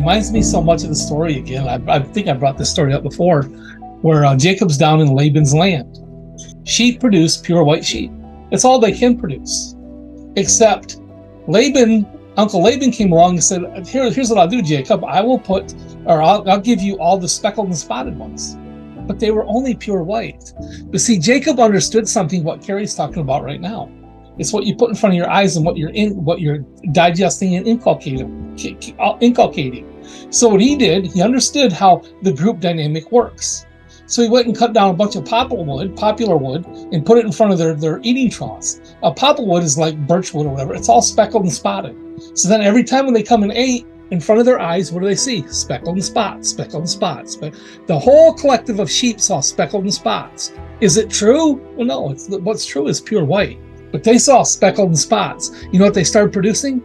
reminds me so much of the story again. I think I brought this story up before, where Jacob's down in Laban's land. Sheep produce pure white sheep. It's all they can produce. Except Uncle Laban came along and said, here's what I'll do, Jacob. I'll give you all the speckled and spotted ones. But they were only pure white. But see, Jacob understood something, what Carrie's talking about right now. It's what you put in front of your eyes and what you're digesting and inculcating. So what he did, he understood how the group dynamic works. So he went and cut down a bunch of popular wood, and put it in front of their eating troughs. Poplar wood is like birch wood or whatever. It's all speckled and spotted. So then every time when they come and ate, in front of their eyes, what do they see? Speckled and spots, speckled and spots. But the whole collective of sheep saw speckled and spots. Is it true? Well, no. What's true is pure white. But they saw speckled and spots. You know what they started producing?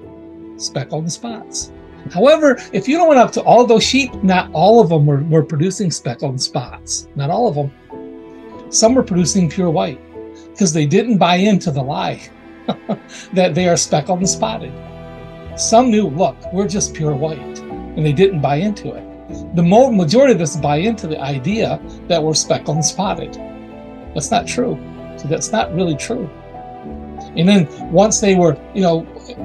Speckled and spots. However, if you went up to all those sheep, not all of them were producing speckled and spots. Not all of them. Some were producing pure white because they didn't buy into the lie that they are speckled and spotted. Some knew, look, we're just pure white, and they didn't buy into it. The majority of us buy into the idea that we're speckled and spotted. That's not true. So that's not really true. And then once they were,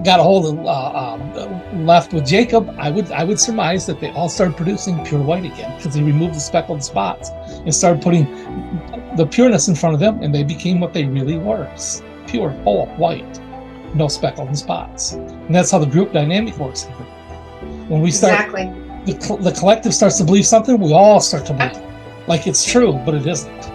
got a hold of left with Jacob, I would surmise that they all started producing pure white again because he removed the speckled spots and started putting the pureness in front of them, and they became what they really were: pure, whole, white, no speckled and spots. And that's how the group dynamic works. When we start, the collective starts to believe something, we all start to believe like it's true, but it isn't.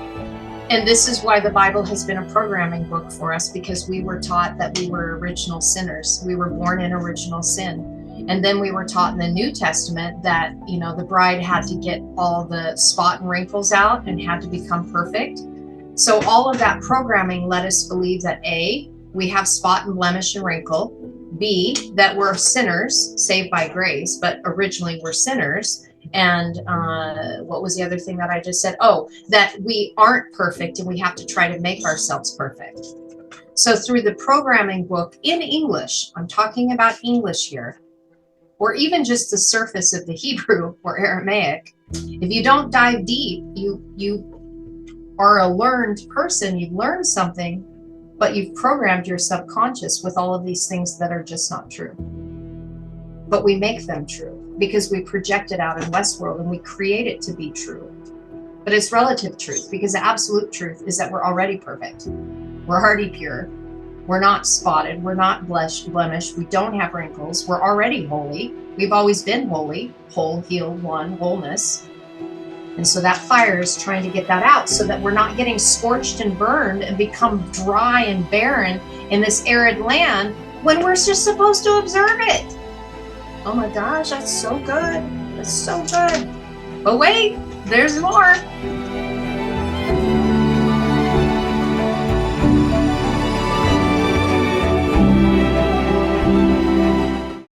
And this is why the Bible has been a programming book for us, because we were taught that we were original sinners. We were born in original sin. And then we were taught in the New Testament that, the bride had to get all the spot and wrinkles out and had to become perfect. So all of that programming led us believe that A, we have spot and blemish and wrinkle. B, that we're sinners saved by grace, but originally we're sinners. And what was the other thing that I just said? Oh, that we aren't perfect and we have to try to make ourselves perfect. So through the programming book in English, I'm talking about English here, or even just the surface of the Hebrew or Aramaic, if you don't dive deep, you are a learned person, you've learned something, but you've programmed your subconscious with all of these things that are just not true. But we make them true because we project it out in Westworld and we create it to be true. But it's relative truth, because the absolute truth is that we're already perfect. We're already pure. We're not spotted. We're not blemished. We don't have wrinkles. We're already holy. We've always been holy, whole, healed, one, wholeness. And so that fire is trying to get that out so that we're not getting scorched and burned and become dry and barren in this arid land when we're just supposed to observe it. Oh my gosh, that's so good. That's so good. But wait, there's more.